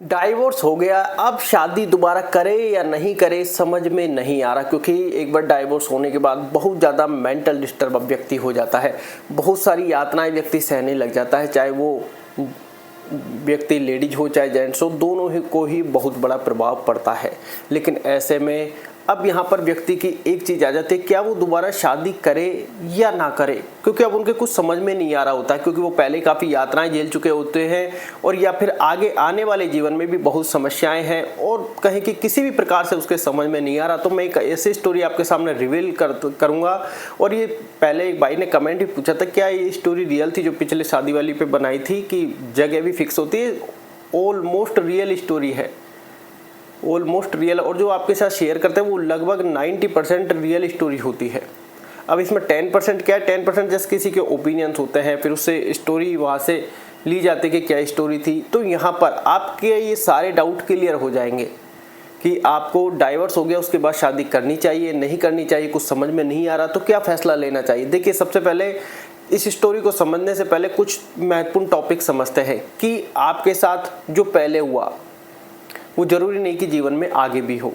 Divorce हो गया, अब शादी दोबारा करे या नहीं करे समझ में नहीं आ रहा, क्योंकि एक बार डाइवोर्स होने के बाद बहुत ज़्यादा मेंटल डिस्टर्ब व्यक्ति हो जाता है। बहुत सारी यातनाएं व्यक्ति सहने लग जाता है, चाहे वो व्यक्ति लेडीज हो चाहे जेंट्स हो, दोनों ही को ही बहुत बड़ा प्रभाव पड़ता है। लेकिन ऐसे में अब यहाँ पर व्यक्ति की एक चीज़ आ जाती है, क्या वो दोबारा शादी करे या ना करे, क्योंकि अब उनके कुछ समझ में नहीं आ रहा होता है, क्योंकि वो पहले काफ़ी यात्राएं झेल चुके होते हैं और या फिर आगे आने वाले जीवन में भी बहुत समस्याएं हैं और कहें कि किसी भी प्रकार से उसके समझ में नहीं आ रहा। तो मैं एक ऐसी स्टोरी आपके सामने रिवील करूँगा। और ये पहले एक भाई ने कमेंट भी पूछा था, क्या ये स्टोरी रियल थी जो पिछले शादी वाली पे बनाई थी कि जगह भी फिक्स होती है। ऑलमोस्ट रियल स्टोरी है, ऑलमोस्ट रियल, और जो आपके साथ शेयर करते हैं वो लगभग 90% रियल स्टोरी होती है। अब इसमें 10% क्या है, 10% जस्ट किसी के ओपिनियंस होते हैं, फिर उससे स्टोरी वहाँ से ली जाती है कि क्या स्टोरी थी। तो यहाँ पर आपके ये सारे डाउट क्लियर हो जाएंगे कि आपको डाइवोर्स हो गया, उसके बाद शादी करनी चाहिए नहीं करनी चाहिए, कुछ समझ में नहीं आ रहा तो क्या फैसला लेना चाहिए। देखिए, सबसे पहले इस स्टोरी को समझने से पहले कुछ महत्वपूर्ण टॉपिक समझते हैं कि आपके साथ जो पहले हुआ वो जरूरी नहीं कि जीवन में आगे भी हो।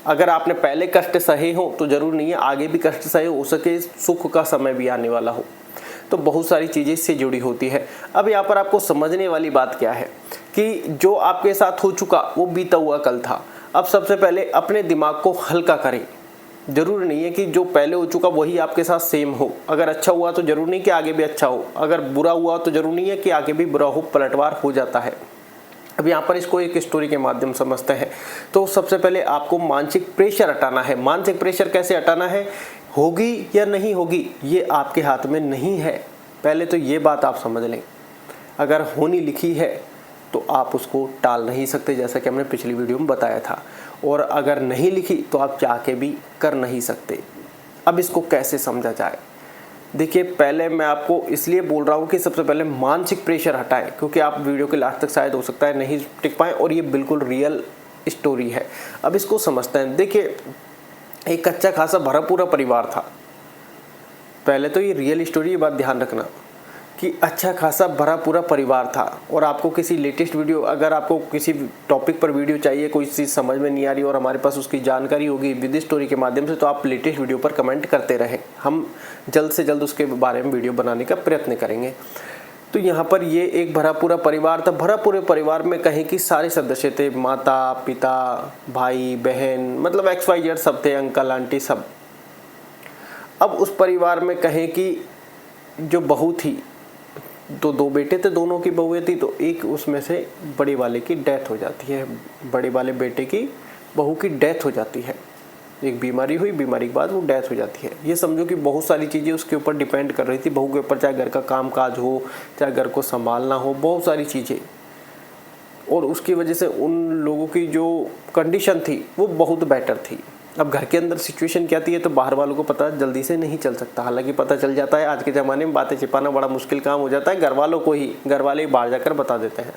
अगर आपने पहले कष्ट सहे हो तो जरूरी नहीं है आगे भी कष्ट सहे, हो सके सुख का समय भी आने वाला हो। तो बहुत सारी चीज़ें इससे जुड़ी होती है। अब यहाँ पर आपको समझने वाली बात क्या है कि जो आपके साथ हो चुका वो बीता हुआ कल था। अब सबसे पहले अपने दिमाग को हल्का करें। जरूरी नहीं है कि जो पहले हो चुका वही आपके साथ सेम हो। अगर अच्छा हुआ तो जरूरी नहीं कि आगे भी अच्छा हो, अगर बुरा हुआ तो जरूरी नहीं है कि आगे भी बुरा हो, पलटवार हो जाता है। अब यहाँ पर इसको एक स्टोरी के माध्यम समझते हैं। तो सबसे पहले आपको मानसिक प्रेशर हटाना है। मानसिक प्रेशर कैसे हटाना है, होगी या नहीं होगी ये आपके हाथ में नहीं है। पहले तो ये बात आप समझ लें। अगर होनी लिखी है तो आप उसको टाल नहीं सकते, जैसा कि हमने पिछली वीडियो में बताया था, और अगर नहीं लिखी तो आप चाह के भी कर नहीं सकते। अब इसको कैसे समझा जाए, देखिए, पहले मैं आपको इसलिए बोल रहा हूँ कि सबसे पहले मानसिक प्रेशर हटाएं, क्योंकि आप वीडियो के लास्ट तक शायद हो सकता है नहीं टिक पाएँ, और ये बिल्कुल रियल स्टोरी है। अब इसको समझते हैं। देखिए, एक अच्छा खासा भरा पूरा परिवार था। पहले तो ये रियल स्टोरी, ये बात ध्यान रखना कि अच्छा खासा भरा पूरा परिवार था। और आपको किसी लेटेस्ट वीडियो, अगर आपको किसी टॉपिक पर वीडियो चाहिए, कोई चीज़ समझ में नहीं आ रही और हमारे पास उसकी जानकारी होगी विद स्टोरी के माध्यम से, तो आप लेटेस्ट वीडियो पर कमेंट करते रहें, हम जल्द से जल्द उसके बारे में वीडियो बनाने का प्रयत्न करेंगे। तो यहाँ पर ये एक भरा पूरा परिवार था। भरा पूरे परिवार में कहें कि सारे सदस्य थे, माता पिता भाई बहन, मतलब XYZ सब थे, अंकल आंटी सब। अब उस परिवार में कहें कि जो बहू थी, तो दो बेटे थे, दोनों की बहुएं थी, तो एक उसमें से बड़े वाले की डेथ हो जाती है। बड़े वाले बेटे की बहू की डेथ हो जाती है। एक बीमारी हुई, बीमारी के बाद वो डेथ हो जाती है। ये समझो कि बहुत सारी चीज़ें उसके ऊपर डिपेंड कर रही थी, बहू के ऊपर, चाहे घर का काम काज हो, चाहे घर को संभालना हो, बहुत सारी चीज़ें। और उसकी वजह से उन लोगों की जो कंडीशन थी वो बहुत बेटर थी। अब घर के अंदर सिचुएशन क्या थी, तो बाहर वालों को पता जल्दी से नहीं चल सकता। हालांकि पता चल जाता है, आज के ज़माने में बातें छिपाना बड़ा मुश्किल काम हो जाता है, घर वाले ही बाहर जाकर बता देते हैं।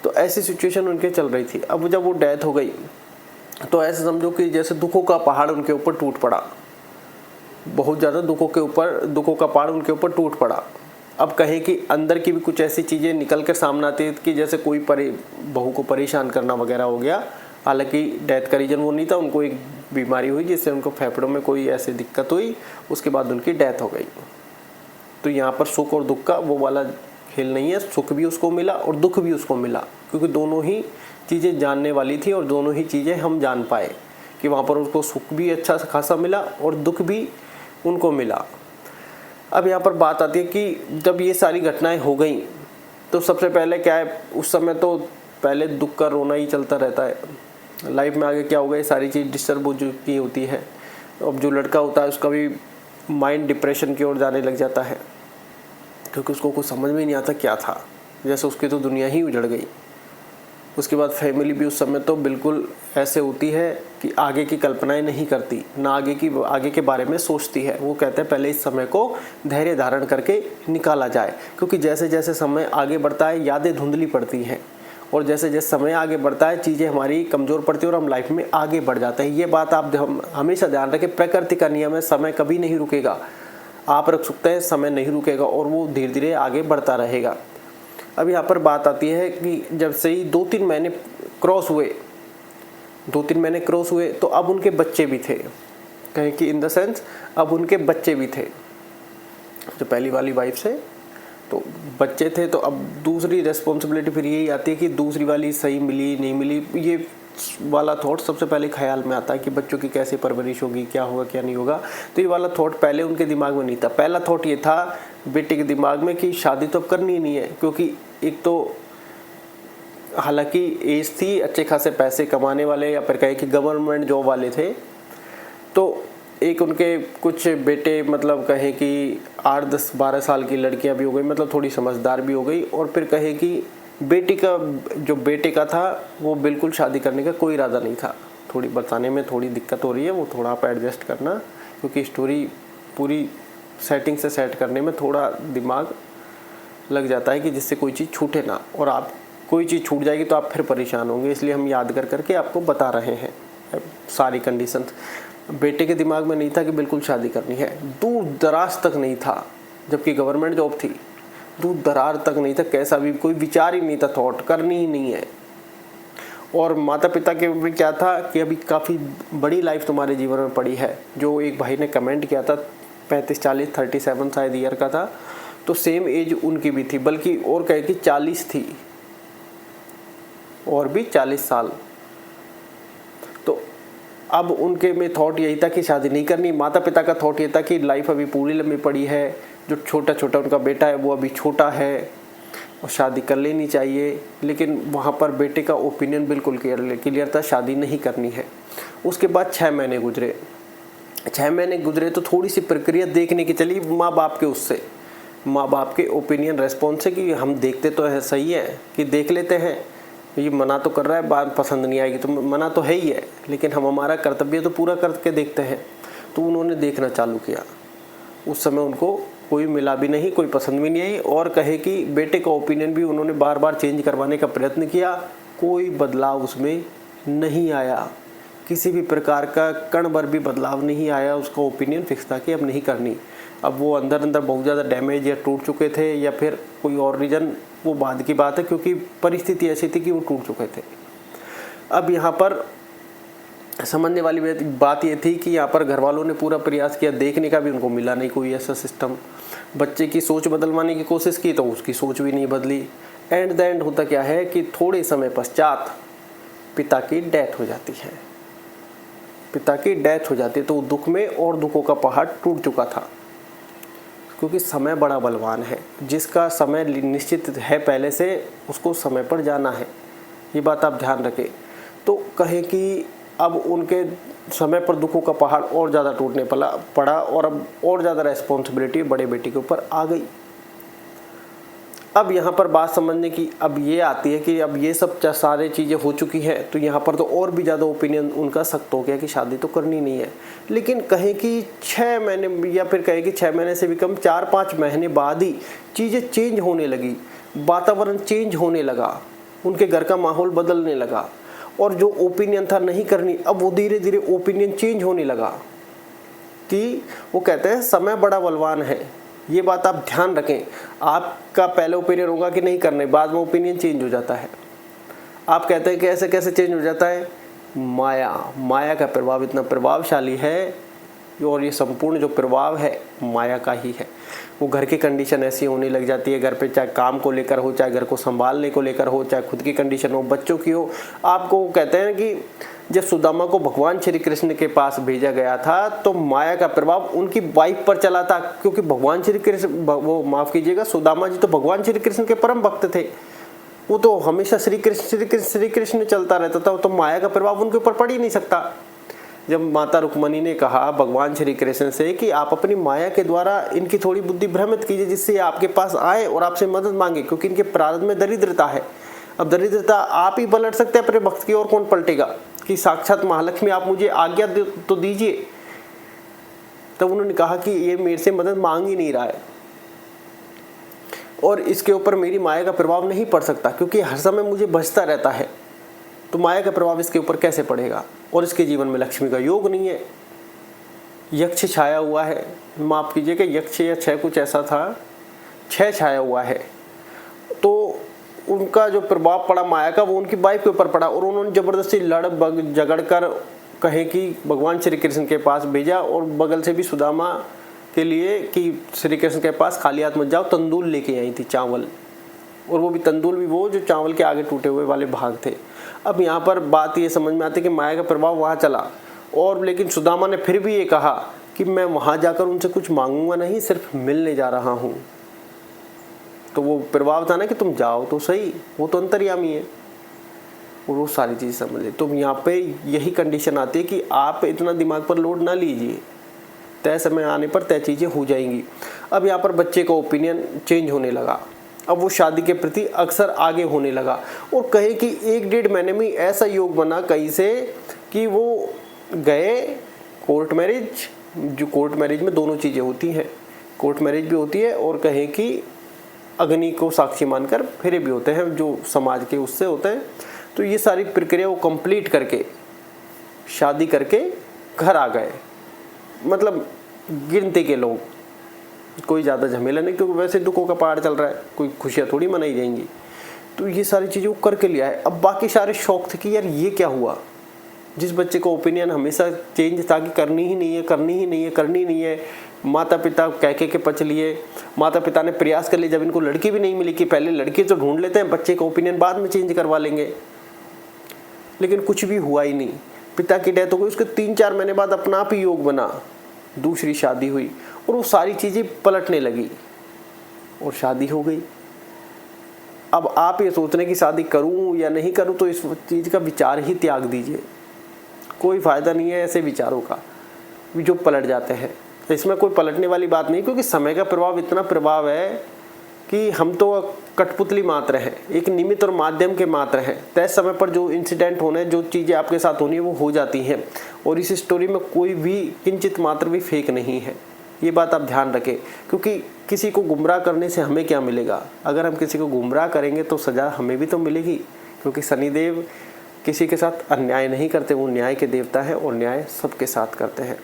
तो ऐसी सिचुएशन उनके चल रही थी। अब जब वो डेथ हो गई तो ऐसे समझो कि जैसे दुखों का पहाड़ उनके ऊपर टूट पड़ा। बहुत ज़्यादा दुखों का पहाड़ उनके ऊपर टूट पड़ा। अब कहें कि अंदर की भी कुछ ऐसी चीज़ें निकल कर सामने आती है कि जैसे कोई बहू को परेशान करना वगैरह हो गया। हालांकि डेथ का रीज़न वो नहीं था, उनको एक बीमारी हुई जिससे उनको फेफड़ों में कोई ऐसी दिक्कत हुई, उसके बाद उनकी डेथ हो गई। तो यहाँ पर सुख और दुख का वो वाला खेल नहीं है, सुख भी उसको मिला और दुख भी उसको मिला, क्योंकि दोनों ही चीज़ें जानने वाली थी और दोनों ही चीज़ें हम जान पाए कि वहाँ पर उसको सुख भी अच्छा खासा मिला और दुख भी उनको मिला। अब यहाँ पर बात आती है कि जब ये सारी घटनाएं हो गई तो सबसे पहले क्या है, उस समय तो पहले दुख का रोना ही चलता रहता है। लाइफ में आगे क्या होगा ये सारी चीज़ डिस्टर्ब हो चुकी होती है। अब जो लड़का होता है उसका भी माइंड डिप्रेशन की ओर जाने लग जाता है, क्योंकि उसको कुछ समझ में नहीं आता क्या था, जैसे उसकी तो दुनिया ही उजड़ गई। उसके बाद फैमिली भी उस समय तो बिल्कुल ऐसे होती है कि आगे की कल्पनाएं नहीं करती, ना आगे के बारे में सोचती है। वो कहते हैं पहले इस समय को धैर्य धारण करके निकाला जाए, क्योंकि जैसे जैसे समय आगे बढ़ता है यादें धुंधली पड़ती हैं, और जैसे जैसे समय आगे बढ़ता है चीज़ें हमारी कमज़ोर पड़ती है और हम लाइफ में आगे बढ़ जाते हैं। ये बात आप हमेशा ध्यान रखें, प्रकृति का नियम है, समय कभी नहीं रुकेगा। आप रख सकते हैं, समय नहीं रुकेगा और वो धीरे धीरे आगे बढ़ता रहेगा। अब यहाँ पर बात आती है कि जब से ही 2-3 महीने क्रॉस हुए तो अब उनके बच्चे भी थे, कहें कि इन द सेंस अब उनके बच्चे भी थे। जो पहली वाली वाइफ से तो बच्चे थे, तो अब दूसरी रिस्पॉन्सिबिलिटी फिर यही आती है कि दूसरी वाली सही मिली नहीं मिली, ये वाला थॉट सबसे पहले ख्याल में आता है कि बच्चों की कैसे परवरिश होगी, क्या होगा क्या नहीं होगा। तो ये वाला थॉट पहले उनके दिमाग में नहीं था। पहला थॉट ये था बेटे के दिमाग में कि शादी तो अब करनी ही नहीं है, क्योंकि एक तो हालांकि एज थी, अच्छे खासे पैसे कमाने वाले या फिर कहे कि गवर्नमेंट जॉब वाले थे, तो एक उनके कुछ बेटे मतलब कहे कि 8, 10, 12 साल की लड़कियां भी हो गई, मतलब थोड़ी समझदार भी हो गई, और फिर कहे कि बेटे का था वो बिल्कुल शादी करने का कोई इरादा नहीं था। थोड़ी बताने में थोड़ी दिक्कत हो रही है, वो थोड़ा आप एडजस्ट करना, क्योंकि स्टोरी पूरी सेटिंग से सेट करने में थोड़ा दिमाग लग जाता है कि जिससे कोई चीज़ छूटे ना, और आप कोई चीज़ छूट जाएगी तो आप फिर परेशान होंगे, इसलिए हम याद करके आपको बता रहे हैं सारी कंडीशंस। बेटे के दिमाग में नहीं था कि बिल्कुल शादी करनी है, दूर दराज तक नहीं था, जबकि गवर्नमेंट जॉब थी, दूर दरार तक नहीं था, कैसा भी कोई विचार ही नहीं था, थॉट करनी ही नहीं है। और माता पिता के भी क्या था कि अभी काफ़ी बड़ी लाइफ तुम्हारे जीवन में पड़ी है। जो एक भाई ने कमेंट किया था 35-40, 37 शायद ईयर का था, तो सेम एज उनकी भी थी, बल्कि और कहे कि 40 थी, और भी 40 साल। तो अब उनके में थॉट यही था कि शादी नहीं करनी। माता पिता का थॉट ये था कि लाइफ अभी पूरी लंबी पड़ी है, जो छोटा छोटा उनका बेटा है वो अभी छोटा है और शादी कर लेनी चाहिए। लेकिन वहाँ पर बेटे का ओपिनियन बिल्कुल क्लियर था, शादी नहीं करनी है। उसके बाद 6 महीने गुजरे तो थोड़ी सी प्रक्रिया देखने की चली माँ बाप के ओपिनियन रेस्पॉन्स से, कि हम देखते तो है, सही है कि देख लेते हैं, ये मना तो कर रहा है, बात पसंद नहीं आएगी तो मना तो है ही है, लेकिन हम हमारा कर्तव्य तो पूरा करके देखते हैं। तो उन्होंने देखना चालू किया। उस समय उनको कोई मिला भी नहीं, कोई पसंद भी नहीं आई, और कहे कि बेटे का ओपिनियन भी उन्होंने बार बार चेंज करवाने का प्रयत्न किया, कोई बदलाव उसमें नहीं आया, किसी भी प्रकार का कण भर भी बदलाव नहीं आया। उसका ओपिनियन फिक्स था कि अब नहीं करनी। अब वो अंदर अंदर बहुत ज़्यादा डैमेज या टूट चुके थे, या फिर कोई और रीज़न, वो बाद की बात है, क्योंकि परिस्थिति ऐसी थी कि वो टूट चुके थे। अब यहाँ पर समझने वाली बात ये थी कि यहाँ पर घर वालों ने पूरा प्रयास किया, देखने का भी उनको मिला नहीं कोई ऐसा सिस्टम। बच्चे की सोच बदलवाने की कोशिश की तो उसकी सोच भी नहीं बदली। एंड द एंड होता क्या है कि थोड़े समय पश्चात पिता की डेथ हो जाती है। तो दुख में और दुखों का पहाड़ टूट चुका था, क्योंकि समय बड़ा बलवान है। जिसका समय निश्चित है पहले से, उसको समय पर जाना है, ये बात आप ध्यान रखें। तो कहे कि अब उनके समय पर दुखों का पहाड़ और ज़्यादा टूटने पड़ा, और अब और ज़्यादा रेस्पॉन्सिबिलिटी बड़े बेटे के ऊपर आ गई। अब यहाँ पर बात समझने की अब ये आती है कि अब ये सब सारे चीज़ें हो चुकी हैं, तो यहाँ पर तो और भी ज़्यादा ओपिनियन उनका सख्त हो गया कि शादी तो करनी नहीं है। लेकिन कहें कि 6 महीने, या फिर कहें कि 6 महीने से भी कम, 4-5 महीने बाद ही चीज़ें चेंज होने लगी, वातावरण चेंज होने लगा, उनके घर का माहौल बदलने लगा, और जो ओपिनियन था नहीं करनी, अब वो धीरे धीरे ओपिनियन चेंज होने लगा। कि वो कहते हैं समय बड़ा बलवान है, ये बात आप ध्यान रखें। आपका पहले ओपिनियन होगा कि नहीं करने, बाद में ओपिनियन चेंज हो जाता है। आप कहते हैं कि ऐसे कैसे चेंज हो जाता है? माया का प्रभाव इतना प्रभावशाली है, और ये संपूर्ण जो प्रभाव है माया का ही है। वो घर की कंडीशन ऐसी होने लग जाती है, घर पे चाहे काम को लेकर हो, चाहे घर को संभालने को लेकर हो, चाहे खुद की कंडीशन हो, बच्चों की हो। आपको कहते हैं कि जब सुदामा को भगवान श्री कृष्ण के पास भेजा गया था, तो माया का प्रभाव उनकी वाइफ पर चला था, क्योंकि भगवान श्री कृष्ण, वो माफ कीजिएगा, सुदामा जी तो भगवान श्री कृष्ण के परम भक्त थे। वो तो हमेशा श्री कृष्ण चलता रहता था, तो माया का प्रभाव उनके ऊपर पड़ ही नहीं सकता। जब माता रुक्मणी ने कहा भगवान श्री कृष्ण से कि आप अपनी माया के द्वारा इनकी थोड़ी बुद्धि भ्रमित कीजिए, जिससे आपके पास आए और आपसे मदद मांगे, क्योंकि इनके प्रारब्ध में दरिद्रता है। अब दरिद्रता आप ही पलट सकते हैं अपने भक्त की, और कौन पलटेगा? कि साक्षात महालक्ष्मी आप मुझे आज्ञा तो दीजिए। तब उन्होंने कहा कि ये मेरे से मदद मांग ही नहीं रहा है, और इसके ऊपर मेरी माया का प्रभाव नहीं पड़ सकता, क्योंकि हर समय मुझे बचता रहता है, तो माया का प्रभाव इसके ऊपर कैसे पड़ेगा? और इसके जीवन में लक्ष्मी का योग नहीं है, यक्ष छाया हुआ है। माफ कीजिए कि यक्ष या 6 कुछ ऐसा था, 6 छाया हुआ है। तो उनका जो प्रभाव पड़ा माया का वो उनकी वाइफ के ऊपर पड़ा और उन्होंने ज़बरदस्ती झगड़ कर कहे कि भगवान श्री कृष्ण के पास भेजा और बगल से भी सुदामा के लिए कि श्री कृष्ण के पास खाली हाथ मत जाओ, तंदूल लेके आई थी, चावल, और वो भी तंदूल भी वो जो चावल के आगे टूटे हुए वाले भाग थे। अब यहाँ पर बात ये समझ में आती है कि माया का प्रभाव वहाँ चला और लेकिन सुदामा ने फिर भी ये कहा कि मैं वहाँ जाकर उनसे कुछ मांगूंगा नहीं, सिर्फ मिलने जा रहा हूँ। तो वो प्रभाव था ना कि तुम जाओ तो सही, वो तो अंतर्यामी है और वो सारी चीज़ समझ ले। तो यहाँ पे यही कंडीशन आती है कि आप इतना दिमाग पर लोड ना लीजिए, तय समय आने पर तय चीज़ें हो जाएंगी। अब यहाँ पर बच्चे का ओपिनियन चेंज होने लगा, अब वो शादी के प्रति अक्सर आगे होने लगा और कहे कि 1-1.5 महीने में ऐसा योग बना कहीं से कि वो गए कोर्ट मैरिज, जो कोर्ट मैरिज में दोनों चीज़ें होती हैं, कोर्ट मैरिज भी होती है और कहें कि अग्नि को साक्षी मानकर फेरे भी होते हैं जो समाज के उससे होते हैं। तो ये सारी प्रक्रिया वो कंप्लीट करके शादी करके घर आ गए, मतलब गिनती के लोग, कोई ज़्यादा झमेला नहीं, क्योंकि वैसे दुखों का पहाड़ चल रहा है, कोई खुशियाँ थोड़ी मनाई जाएंगी। तो ये सारी चीज़ें वो करके लिया है। अब बाकी सारे शौक थे कि यार ये क्या हुआ, जिस बच्चे का ओपिनियन हमेशा चेंज था कि करनी ही नहीं है, करनी ही नहीं है, करनी नहीं है, माता पिता कह के पच लिए, माता पिता ने प्रयास कर लिए, जब इनको लड़की भी नहीं मिली कि पहले लड़की तो ढूंढ लेते हैं, बच्चे का ओपिनियन बाद में चेंज करवा लेंगे, लेकिन कुछ भी हुआ ही नहीं। पिता की डेथ हो गई, उसके 3-4 महीने बाद अपना आप ही योग बना, दूसरी शादी हुई और वो सारी चीज़ें पलटने लगी और शादी हो गई। अब आप ये सोच रहे हैं कि शादी करूं या नहीं करूं, तो इस चीज़ का विचार ही त्याग दीजिए, कोई फ़ायदा नहीं है ऐसे विचारों का जो पलट जाते हैं। इसमें कोई पलटने वाली बात नहीं, क्योंकि समय का प्रभाव इतना प्रभाव है कि हम तो कठपुतली मात्र हैं, एक निमित्त और माध्यम के मात्र हैं। तय समय पर जो इंसिडेंट होने, जो चीज़ें आपके साथ होनी है वो हो जाती हैं और इस स्टोरी में कोई भी किंचित मात्र भी फेक नहीं है, ये बात आप ध्यान रखें। क्योंकि किसी को गुमराह करने से हमें क्या मिलेगा, अगर हम किसी को गुमराह करेंगे तो सज़ा हमें भी तो मिलेगी, क्योंकि शनिदेव किसी के साथ अन्याय नहीं करते, वो न्याय के देवता है और न्याय सबके साथ करते हैं।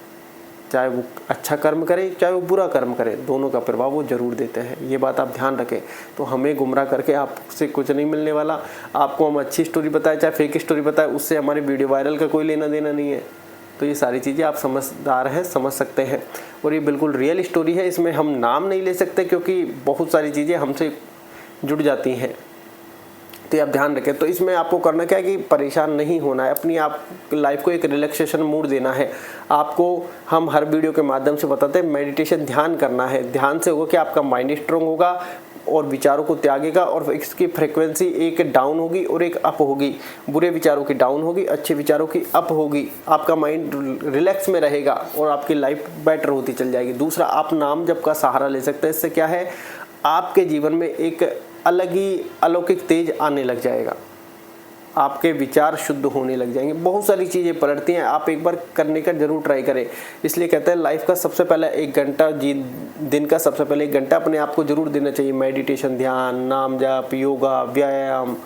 चाहे वो अच्छा कर्म करे चाहे वो बुरा कर्म करे, दोनों का प्रभाव वो जरूर देते हैं, ये बात आप ध्यान रखें। तो हमें गुमराह करके आपसे कुछ नहीं मिलने वाला, आपको हम अच्छी स्टोरी बताएं चाहे फेक स्टोरी बताएं, उससे हमारी वीडियो वायरल का कोई लेना देना नहीं है। तो ये सारी चीज़ें आप समझदार हैं, समझ सकते हैं और ये बिल्कुल रियल स्टोरी है, इसमें हम नाम नहीं ले सकते क्योंकि बहुत सारी चीज़ें हमसे जुड़ जाती हैं, तो ये आप ध्यान रखें। तो इसमें आपको करना क्या है कि परेशान नहीं होना है, अपनी आप लाइफ को एक रिलैक्सेशन मूड देना है। आपको हम हर वीडियो के माध्यम से बताते हैं मेडिटेशन ध्यान करना है, ध्यान से होगा कि आपका माइंड स्ट्रांग होगा और विचारों को त्यागेगा और इसकी फ्रिक्वेंसी एक डाउन होगी और एक अप होगी, बुरे विचारों की डाउन होगी, अच्छे विचारों की अप होगी, आपका माइंड रिलैक्स में रहेगा और आपकी लाइफ बेटर होती चल जाएगी। दूसरा, आप नाम जप का सहारा ले सकते हैं, इससे क्या है आपके जीवन में एक अलग ही अलौकिक तेज आने लग जाएगा, आपके विचार शुद्ध होने लग जाएंगे, बहुत सारी चीज़ें पलटती हैं। आप एक बार करने का जरूर ट्राई करें। इसलिए कहते हैं लाइफ का सबसे पहले 1 घंटा, दिन का सबसे पहले 1 घंटा अपने आप को जरूर देना चाहिए। मेडिटेशन, ध्यान, नाम जाप, योगा, व्यायाम,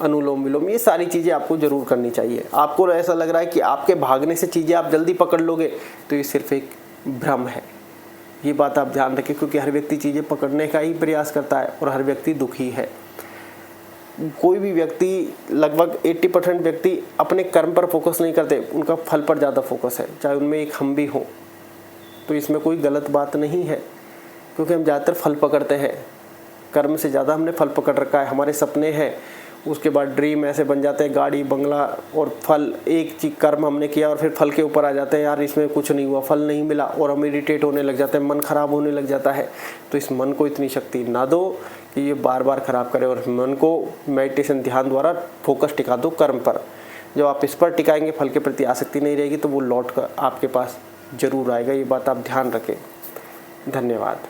अनुलोम विलोम, ये सारी चीज़ें आपको जरूर करनी चाहिए। आपको ऐसा लग रहा है कि आपके भागने से चीज़ें आप जल्दी पकड़ लोगे, तो ये सिर्फ एक भ्रम है, ये बात आप ध्यान रखें, क्योंकि हर व्यक्ति चीज़ें पकड़ने का ही प्रयास करता है और हर व्यक्ति दुखी है। कोई भी व्यक्ति, लगभग 80% व्यक्ति अपने कर्म पर फोकस नहीं करते, उनका फल पर ज़्यादा फोकस है, चाहे उनमें एक हम भी हो। तो इसमें कोई गलत बात नहीं है, क्योंकि हम ज़्यादातर फल पकड़ते हैं, कर्म से ज़्यादा हमने फल पकड़ रखा है। हमारे सपने हैं, उसके बाद ड्रीम ऐसे बन जाते हैं, गाड़ी बंगला, और फल एक चीज कर्म हमने किया और फिर फल के ऊपर आ जाते हैं, यार इसमें कुछ नहीं हुआ, फल नहीं मिला, और हम इरिटेट होने लग जाते हैं, मन खराब होने लग जाता है। तो इस मन को इतनी शक्ति ना दो कि ये बार बार खराब करे, और मन को मेडिटेशन ध्यान द्वारा फोकस टिका दो कर्म पर। जब आप इस पर टिकाएंगे, फल के प्रति आसक्ति नहीं रहेगी, तो वो लौट कर आपके पास जरूर आएगा। ये बात आप ध्यान रखें। धन्यवाद।